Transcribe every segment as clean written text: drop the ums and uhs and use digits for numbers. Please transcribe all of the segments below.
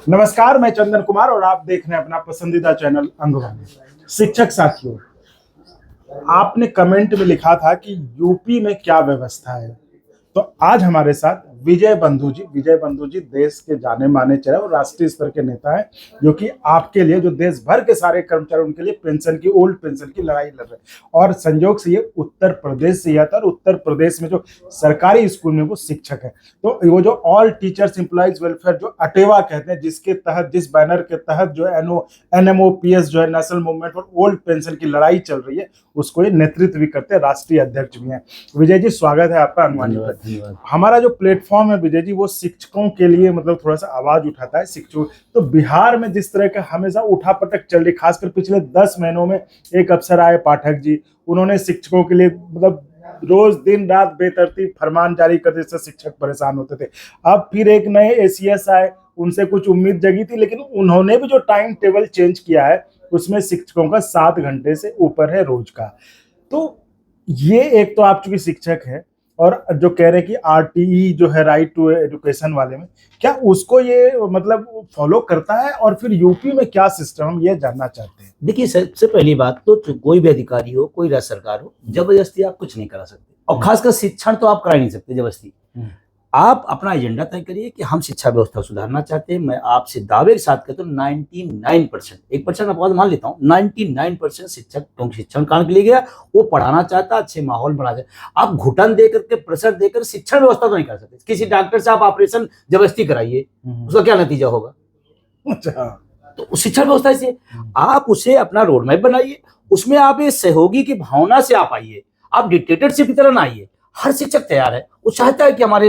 नमस्कार, मैं चंदन कुमार और आप देख रहे हैं अपना पसंदीदा चैनल अंगवानी। शिक्षक साथियों, आपने कमेंट में लिखा था कि यूपी में क्या व्यवस्था है, तो आज हमारे साथ विजय बंधु जी देश के जाने माने चेहरे और राष्ट्रीय स्तर के नेता हैं, जो कि आपके लिए, जो देश भर के सारे कर्मचारी उनके लिए पेंशन की, ओल्ड पेंशन की लड़ाई लड़ रहे हैं। और संयोग से ये उत्तर प्रदेश से आता है और उत्तर प्रदेश में जो सरकारी स्कूल में वो शिक्षक है। तो वो जो ऑल टीचर्स एम्प्लॉइज वेलफेयर जो अटेवा कहते हैं, जिसके तहत, जिस बैनर के तहत जो NMOPS जो है national movement for old pension की लड़ाई चल रही है, उसको ये नेतृत्व भी करते हैं, राष्ट्रीय अध्यक्ष भी हैं। विजय जी, स्वागत है आपका अनुवानी पर। हमारा जो प्लेटफॉर्म है विजय जी, वो शिक्षकों के लिए मतलब थोड़ा सा आवाज उठाता है। शिक्षकों तो बिहार में जिस तरह का हमेशा उठापटक चल रही, खासकर पिछले 10 महीनों में एक अफसर आए पाठक जी, उन्होंने शिक्षकों के लिए मतलब रोज दिन रात बेतरतीब फरमान जारी करते, जिससे शिक्षक परेशान होते थे। अब फिर एक नए ACS आए, उनसे कुछ उम्मीद जगी थी, लेकिन उन्होंने भी जो टाइम टेबल चेंज किया है उसमें शिक्षकों का 7 घंटे से ऊपर है रोज का। तो ये एक तो आप चूंकि शिक्षक है और जो कह रहे हैं कि RTE जो है, राइट टू एजुकेशन वाले में, क्या उसको ये मतलब फॉलो करता है? और फिर यूपी में क्या सिस्टम, हम ये जानना चाहते हैं। देखिए, सबसे पहली बात तो कोई भी अधिकारी हो, कोई राज्य सरकार हो, जबरदस्ती आप कुछ नहीं करा सकते, और खासकर शिक्षण तो आप करा नहीं सकते जबरदस्ती। आप अपना एजेंडा तय करिए कि हम शिक्षा व्यवस्था सुधारना चाहते हैं। मैं आपसे दावे के साथ कहता हूँ 99%, 1% अपवाद मान लेता हूँ, 99% शिक्षक क्योंकि शिक्षण कारण के लिए गया, वो पढ़ाना चाहता, अच्छे माहौल बना दे। आप घुटन देकर के, प्रेशर देकर शिक्षण व्यवस्था तो नहीं कर सकते। किसी डॉक्टर से आप ऑपरेशन जबरदस्ती कराइए, उसका क्या नतीजा होगा? अच्छा, तो शिक्षा व्यवस्था से आप उसे अपना रोड मैप बनाइए, उसमें आप ये सहयोगी की भावना से आप आइए, आप डिक्टेटरशिप की तरह ना आइए। हर शिक्षक तैयार है, वो चाहता है कि हमारे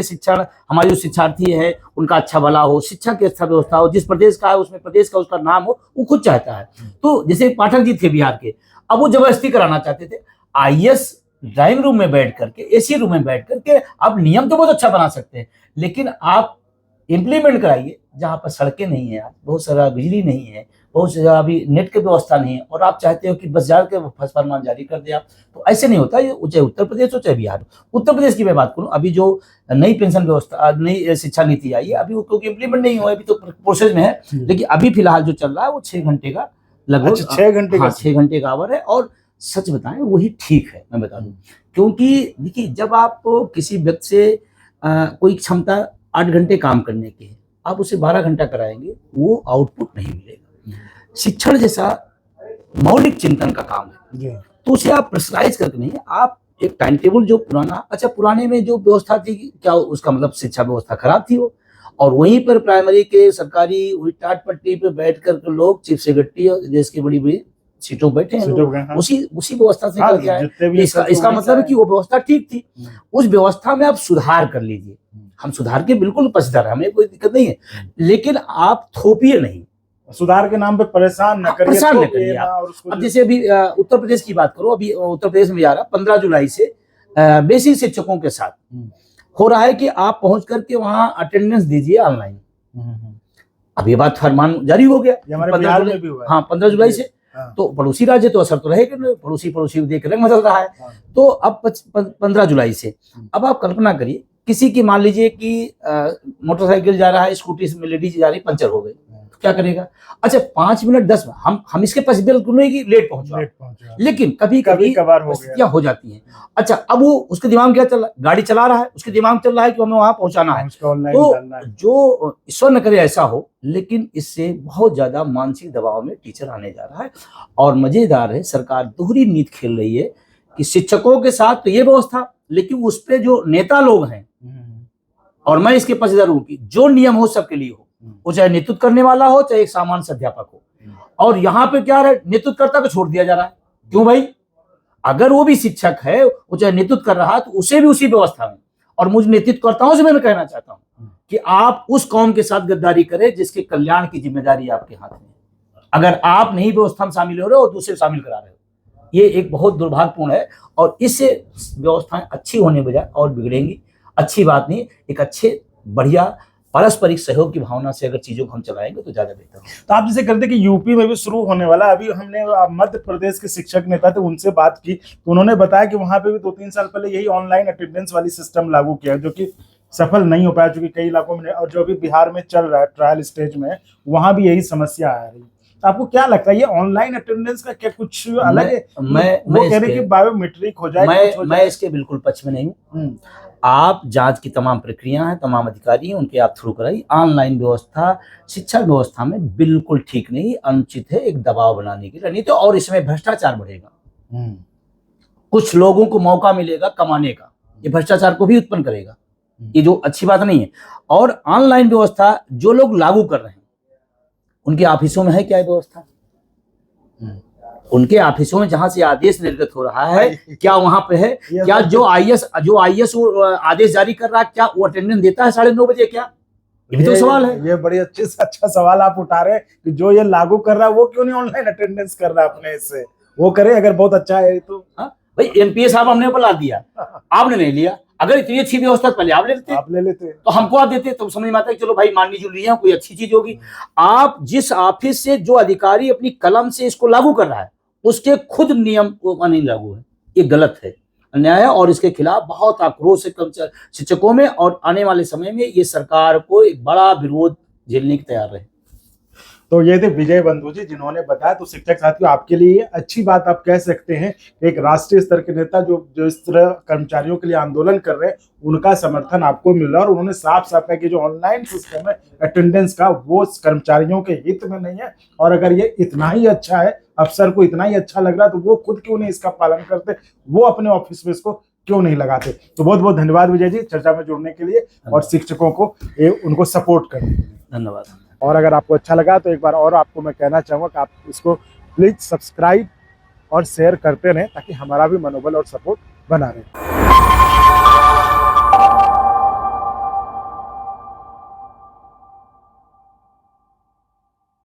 हमारे जो शिक्षार्थी है उनका अच्छा भला हो, शिक्षा की अच्छा व्यवस्था हो, जिस प्रदेश का है उसमें प्रदेश का उसका नाम हो, वो खुद चाहता है। तो जैसे पाठक जी थे बिहार के, अब वो जबरदस्ती कराना चाहते थे। IAS ड्राइंग रूम में बैठ करके, AC रूम में बैठ करके आप नियम तो बहुत अच्छा बना सकते हैं, लेकिन आप इम्प्लीमेंट कराइए जहाँ पर सड़कें नहीं है, बहुत सारा बिजली नहीं है, बहुत सारा अभी नेट की व्यवस्था नहीं है, और आप चाहते हो कि बस जाकर फरमान जारी कर दे आप। तो ऐसे नहीं होता। ये चाहे उत्तर प्रदेश हो चाहे बिहार हो। उत्तर प्रदेश की मैं बात करूं, अभी जो नई पेंशन व्यवस्था, नई शिक्षा नीति आई है, अभी वो क्योंकि इम्प्लीमेंट नहीं हुआ, अभी तो प्रोसेस में है, लेकिन अभी फिलहाल जो चल रहा है वो 6 घंटे का लगभग। 6 घंटे का? 6 घंटे का आवर है, और सच बताएं वही ठीक है, मैं बता दूं। क्योंकि देखिए, जब आप किसी व्यक्ति से कोई क्षमता 8 घंटे काम करने की है, आप उसे 12 घंटा कराएंगे, वो आउटपुट नहीं मिलेगा। शिक्षण जैसा मौलिक चिंतन का काम है, तो उसे आप प्रेशराइज करके नहीं, आप एक टाइम टेबल जो पुराने में जो व्यवस्था थी, क्या उसका मतलब शिक्षा व्यवस्था खराब थी वो, और वहीं पर प्राइमरी के सरकारी वही टाट पट्टी पे बैठ कर लोग चीफ सेक्रेटरी और देश की बड़ी बड़ी सीटों बैठे हैं, उसी व्यवस्था से निकल गया है। इसका मतलब है कि वो व्यवस्था ठीक थी, उस व्यवस्था में आप सुधार कर लीजिए। हम सुधार के बिल्कुल पक्षधर हैं, हमें कोई दिक्कत नहीं है, लेकिन आप थोपिए नहीं, सुधार के नाम पे परेशान न करिए। अब जैसे अभी उत्तर प्रदेश की बात करो, अभी उत्तर प्रदेश में जा रहा 15 जुलाई से बेसिक शिक्षकों के साथ हो रहा है कि आप पहुंच करके वहां अटेंडेंस दीजिए ऑनलाइन। अब ये बात फरमान जारी हो गया, 15 जुलाई से। तो पड़ोसी राज्य तो असर तो रहेगा, पड़ोसी देख रंग बदल रहा है। तो अब 15 जुलाई से अब आप कल्पना करिए, किसी की मान लीजिए कि मोटरसाइकिल जा रहा है, स्कूटी में लेडीज जा रही, पंचर हो गई, क्या करेगा? अच्छा, 5 मिनट 10 हम इसके पॉसिबल नहीं कि लेट पहुंचा, लेकिन कभी परिस्थितियां हो जाती हैं। अच्छा, अब वो उसके दिमाग में क्या चल रहा है? गाड़ी चला रहा है, उसके दिमाग में चल रहा है कि हमें वहां पहुंचाना है। तो जो ईश्वर न करे ऐसा हो, लेकिन इससे बहुत ज्यादा मानसिक दबाव में टीचर आने जा रहा है। और मजेदार है, सरकार दोहरी नीति खेल रही है कि शिक्षकों के साथ तो ये व्यवस्था, लेकिन उस पर जो नेता लोग हैं, और मैं इसके पक्षधर हूं कि जो नियम हो सबके लिए हो, वो चाहे नेतृत्व करने वाला हो चाहे एक सामान्य अध्यापक हो। और यहाँ पे क्या है, नेतृत्वकर्ता को छोड़ दिया जा रहा है। क्यों भाई? अगर वो भी शिक्षक है, वो चाहे नेतृत्व कर रहा है, तो उसे भी उसी व्यवस्था में। और मुझे नेतृत्वकर्ताओं से मैं कहना चाहता हूँ कि आप उस कौम के साथ गद्दारी करें जिसके कल्याण की जिम्मेदारी आपके हाथ में। अगर आप नहीं व्यवस्था में शामिल हो रहे हो, दूसरे शामिल करा रहे हो, ये एक बहुत दुर्भाग्यपूर्ण है। और इससे व्यवस्थाएं अच्छी होने बजाय और बिगड़ेंगी। अच्छी बात नहीं। एक अच्छे बढ़िया पारस्परिक सहयोग की भावना से अगर चीजों को हम चलाएंगे तो ज्यादा बेहतर होगा। तो आप जैसे करते कि यूपी में भी शुरू होने वाला, अभी हमने मध्य प्रदेश के शिक्षक नेता थे उनसे बात की, तो उन्होंने बताया कि वहां पे भी 2-3 साल पहले यही ऑनलाइन अटेंडेंस वाली सिस्टम लागू किया, जो कि सफल नहीं हो पाया, क्योंकि कई इलाकों में, और जो अभी बिहार में चल रहा है ट्रायल स्टेज में, वहां भी यही समस्या आ रही है। तो आपको क्या लगता है ये ऑनलाइन अटेंडेंस का क्या कुछ अलग है? वो कह रहे कि बायोमेट्रिक हो जाए, मैं इसके बिल्कुल पक्ष में नहीं हूँ। आप जांच की तमाम प्रक्रिया हैं, तमाम अधिकारी हैं, उनके आप थ्रू कराइए। ऑनलाइन व्यवस्था शिक्षा व्यवस्था में बिल्कुल ठीक नहीं, अनुचित है, एक दबाव बनाने की रणनीति, और इसमें भ्रष्टाचार बढ़ेगा। कुछ लोगों को मौका मिलेगा कमाने का, ये भ्रष्टाचार को भी उत्पन्न करेगा, ये जो अच्छी बात नहीं है। और ऑनलाइन व्यवस्था जो लोग लागू कर रहे हैं, उनके ऑफिसों में है क्या व्यवस्था? उनके ऑफिसों में जहां से आदेश निर्गत हो रहा है, क्या वहां पे है? क्या जो आईएएस आदेश जारी कर रहा है, क्या वो अटेंडेंस देता है 9:30 बजे? क्या ये भी तो सवाल है। ये बड़ी अच्छा सवाल आप उठा रहे हैं कि जो ये लागू कर रहा है वो क्यों नहीं ऑनलाइन अटेंडेंस कर रहा है अपने इससे? वो करे अगर बहुत अच्छा है तो। भाई एमपीए साहब हमने बुला दिया, आपने नहीं लिया। अगर इतनी अच्छी व्यवस्था पहले आप ले लेते तो हमको आप देते, तो समझ में आता है कि चलो भाई मान लीजिए लिया, कोई अच्छी चीज होगी। आप जिस ऑफिस से जो अधिकारी अपनी कलम से इसको लागू कर रहा है, उसके खुद नियम नहीं लागू है, ये गलत है, अन्याय है, और इसके खिलाफ बहुत आक्रोश है शिक्षकों में, और आने वाले समय में ये सरकार को एक बड़ा विरोध झेलने की तैयार रहे। तो ये थे विजय बंधु जी, जिन्होंने बताया। तो शिक्षक साथियों, आपके लिए अच्छी बात आप कह सकते हैं, एक राष्ट्रीय स्तर के नेता जो इस तरह कर्मचारियों के लिए आंदोलन कर रहे हैं, उनका समर्थन आपको मिल रहा है। और उन्होंने साफ साफ कहा कि जो ऑनलाइन सिस्टम है अटेंडेंस का, वो कर्मचारियों के हित में नहीं है। और अगर ये इतना ही अच्छा है, अफसर को इतना ही अच्छा लग रहा है, तो वो खुद क्यों नहीं इसका पालन करते, वो अपने ऑफिस में इसको क्यों नहीं लगाते? तो बहुत बहुत धन्यवाद विजय जी चर्चा में जुड़ने के लिए, और शिक्षकों को उनको सपोर्ट करने के लिए धन्यवाद। और अगर आपको अच्छा लगा तो एक बार और आपको मैं कहना चाहूँगा कि आप इसको प्लीज सब्सक्राइब और शेयर करते रहें, ताकि हमारा भी मनोबल और सपोर्ट बना रहे।